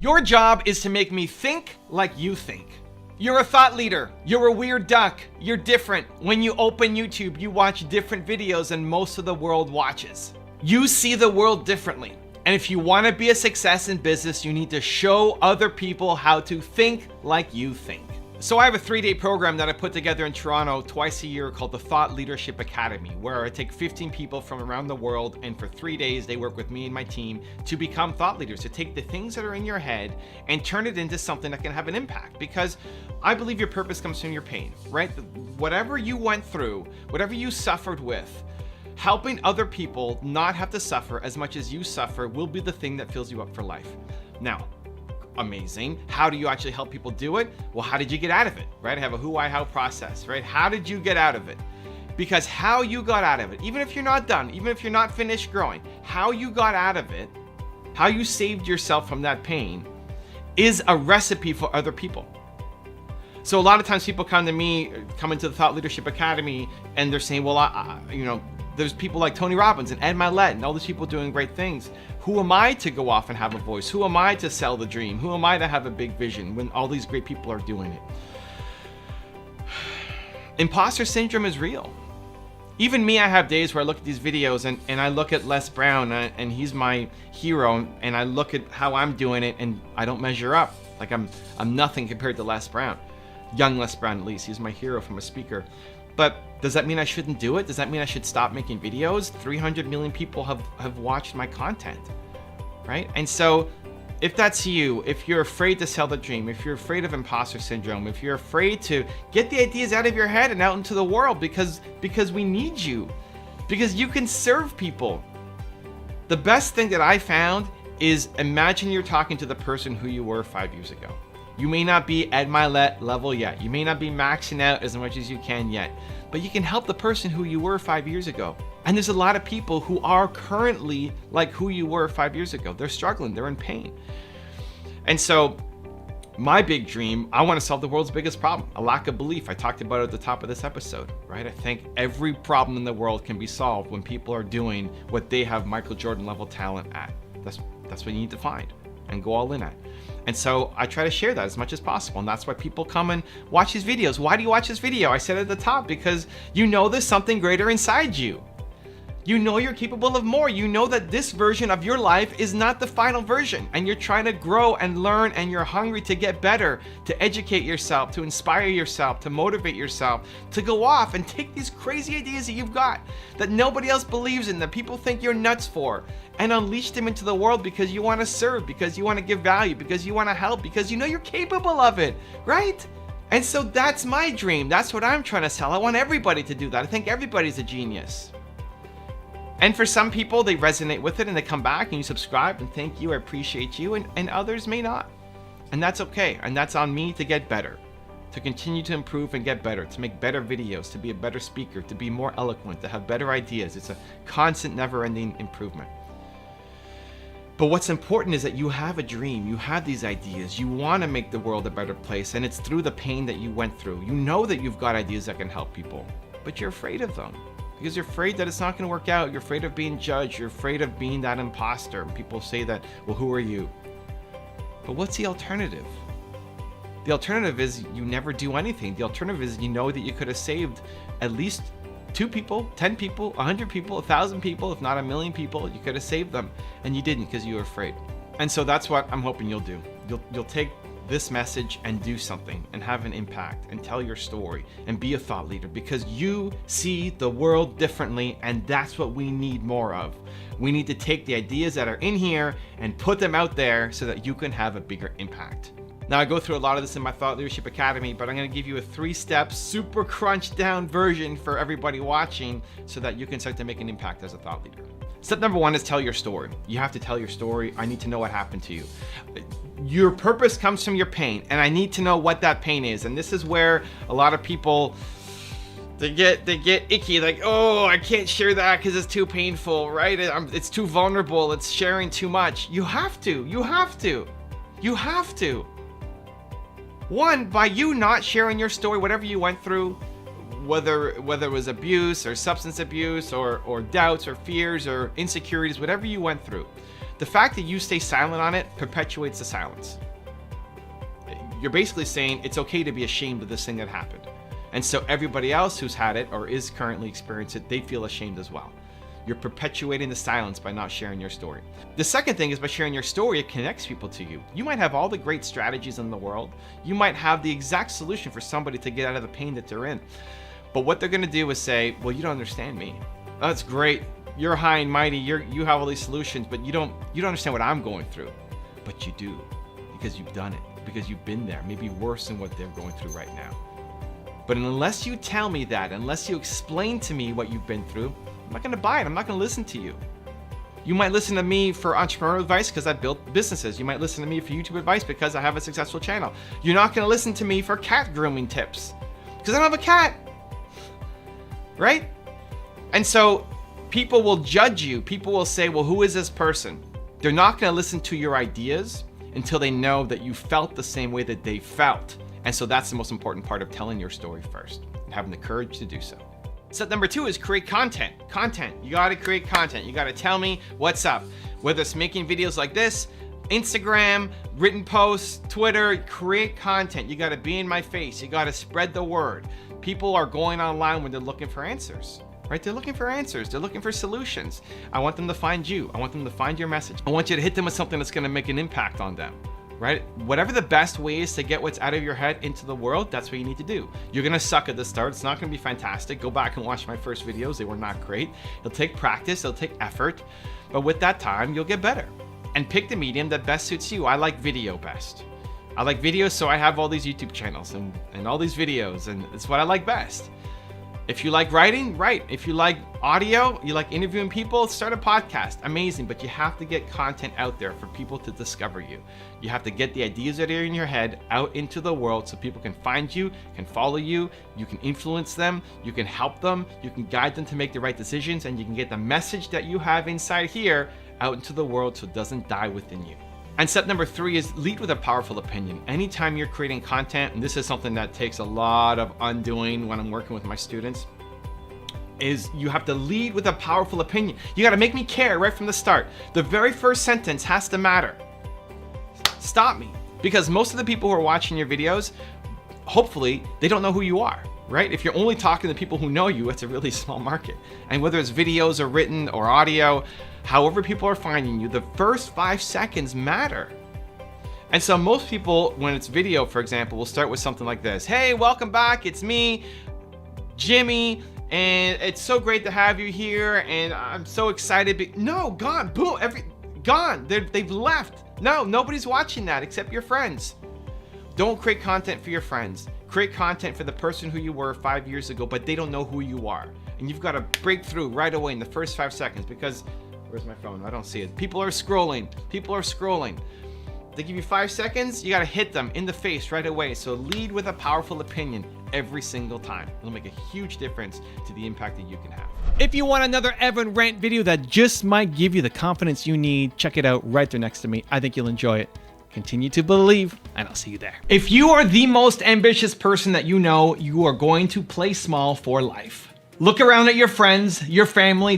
Your job is to make me think like you think. You're a thought leader. You're a weird duck. You're different. When you open YouTube, you watch different videos than most of the world watches. You see the world differently. And if you want to be a success in business, you need to show other people how to think like you think. So I have a 3-day program that I put together in Toronto twice a year called the Thought Leadership Academy, where I take 15 people from around the world, and for 3 days they work with me and my team to become thought leaders, to take the things that are in your head and turn it into something that can have an impact. Because I believe your purpose comes from your pain, right? Whatever you went through, whatever you suffered with, helping other people not have to suffer as much as you suffer will be the thing that fills you up for life. Now, amazing. How do you actually help people do it? Well, how did you get out of it, right? I have a who, why, how process, right? How did you get out of it? Because how you got out of it, even if you're not done, even if you're not finished growing, how you got out of it, how you saved yourself from that pain is a recipe for other people. So a lot of times people come to me, come into the Thought Leadership Academy, and they're saying, well, there's people like Tony Robbins and Ed Mylett and all these people doing great things. Who am I to go off and have a voice? Who am I to sell the dream? Who am I to have a big vision when all these great people are doing it? Imposter syndrome is real. Even me, I have days where I look at these videos and I look at Les Brown and he's my hero, and I look at how I'm doing it and I don't measure up. Like I'm nothing compared to Les Brown. Young Les Brown, at least. He's my hero from a speaker. But does that mean I shouldn't do it? Does that mean I should stop making videos? 300 million people have watched my content, right? And so if that's you, if you're afraid to sell the dream, if you're afraid of imposter syndrome, if you're afraid to get the ideas out of your head and out into the world because we need you, because you can serve people. The best thing that I found is, imagine you're talking to the person who you were 5 years ago. You may not be Ed Mylett level yet. You may not be maxing out as much as you can yet, but you can help the person who you were 5 years ago. And there's a lot of people who are currently like who you were 5 years ago. They're struggling, they're in pain. And so my big dream, I want to solve the world's biggest problem, a lack of belief. I talked about it at the top of this episode, right? I think every problem in the world can be solved when people are doing what they have Michael Jordan level talent at. That's what you need to find and go all in at. And so I try to share that as much as possible. And that's why people come and watch these videos. Why do you watch this video? I said at the top, because you know there's something greater inside you. You know you're capable of more. You know that this version of your life is not the final version, and you're trying to grow and learn, and you're hungry to get better, to educate yourself, to inspire yourself, to motivate yourself, to go off and take these crazy ideas that you've got that nobody else believes in, that people think you're nuts for, and unleash them into the world because you want to serve, because you want to give value, because you want to help, because you know you're capable of it, right? And so that's my dream. That's what I'm trying to sell. I want everybody to do that. I think everybody's a genius. And for some people, they resonate with it and they come back and you subscribe and thank you, I appreciate you, and others may not. And that's okay. And that's on me to get better, to continue to improve and get better, to make better videos, to be a better speaker, to be more eloquent, to have better ideas. It's a constant, never-ending improvement. But what's important is that you have a dream, you have these ideas, you want to make the world a better place, and it's through the pain that you went through. You know that you've got ideas that can help people, but you're afraid of them. Because you're afraid that it's not going to work out. You're afraid of being judged. You're afraid of being that imposter. And people say that, well, who are you? But what's the alternative? The alternative is you never do anything. The alternative is you know that you could have saved at least 2 people, 10 people, 100 people, 1,000 people, if not 1,000,000 people. You could have saved them, and you didn't because you were afraid. And so that's what I'm hoping you'll do. You'll take this message and do something and have an impact and tell your story and be a thought leader, because you see the world differently, and that's what we need more of. We need to take the ideas that are in here and put them out there so that you can have a bigger impact. Now, I go through a lot of this in my Thought Leadership Academy, but I'm going to give you a 3-step, super crunched down version for everybody watching so that you can start to make an impact as a thought leader. Step number 1 is tell your story. You have to tell your story. I need to know what happened to you. Your purpose comes from your pain, and I need to know what that pain is. And this is where a lot of people, they get icky, like, oh, I can't share that because it's too painful, right? It's too vulnerable. It's sharing too much. You have to. One, by you not sharing your story, whatever you went through, whether it was abuse or substance abuse or doubts or fears or insecurities, whatever you went through, The fact that you stay silent on it perpetuates the silence. You're basically saying it's okay to be ashamed of this thing that happened. And so everybody else who's had it or is currently experiencing it, they feel ashamed as well. You're perpetuating the silence by not sharing your story. The second thing is by sharing your story, it connects people to you. You might have all the great strategies in the world. You might have the exact solution for somebody to get out of the pain that they're in. But what they're gonna do is say, well, you don't understand me. That's great. You're high and mighty. You have all these solutions, but you don't understand what I'm going through. But you do, because you've done it, because you've been there, maybe worse than what they're going through right now. But unless you tell me that, unless you explain to me what you've been through, I'm not gonna buy it. I'm not gonna listen to you. You might listen to me for entrepreneurial advice because I built businesses. You might listen to me for YouTube advice because I have a successful channel. You're not gonna listen to me for cat grooming tips because I don't have a cat, right? And so people will judge you. People will say, well, who is this person? They're not gonna listen to your ideas until they know that you felt the same way that they felt. And so that's the most important part of telling your story first and having the courage to do so. Step number 2 is create content. Content. You gotta create content. You gotta tell me what's up. Whether it's making videos like this, Instagram, written posts, Twitter, create content. You gotta be in my face. You gotta spread the word. People are going online when they're looking for answers, right? They're looking for answers. They're looking for solutions. I want them to find you. I want them to find your message. I want you to hit them with something that's gonna make an impact on them. Right? Whatever the best way is to get what's out of your head into the world, that's what you need to do. You're gonna suck at the start. It's not gonna be fantastic. Go back and watch my first videos. They were not great. It'll take practice, it'll take effort, but with that time, you'll get better. And pick the medium that best suits you. I like video best. I like videos, so I have all these YouTube channels and all these videos, and it's what I like best. If you like writing, write. If you like audio, you like interviewing people, start a podcast. Amazing, but you have to get content out there for people to discover you. You have to get the ideas that are in your head out into the world so people can find you, can follow you, you can influence them, you can help them, you can guide them to make the right decisions, and you can get the message that you have inside here out into the world so it doesn't die within you. And step number 3 is lead with a powerful opinion. Anytime you're creating content, and this is something that takes a lot of undoing when I'm working with my students, is you have to lead with a powerful opinion. You gotta make me care right from the start. The very first sentence has to matter. Stop me. Because most of the people who are watching your videos, hopefully, they don't know who you are, right? If you're only talking to people who know you, it's a really small market. And whether it's videos or written or audio, however people are finding you, the first 5 seconds matter. And so most people, when it's video, for example, will start with something like this. Hey, welcome back. It's me, Jimmy, and it's so great to have you here. And I'm so excited. No, gone, boom, gone. They've left. No, nobody's watching that except your friends. Don't create content for your friends. Create content for the person who you were 5 years ago, but they don't know who you are. And you've got to break through right away in the first 5 seconds because, where's my phone? I don't see it. People are scrolling. People are scrolling. They give you 5 seconds, you got to hit them in the face right away. So lead with a powerful opinion every single time. It'll make a huge difference to the impact that you can have. If you want another Evan Rant video that just might give you the confidence you need, check it out right there next to me. I think you'll enjoy it. Continue to believe, and I'll see you there. If you are the most ambitious person that you know, you are going to play small for life. Look around at your friends, your family.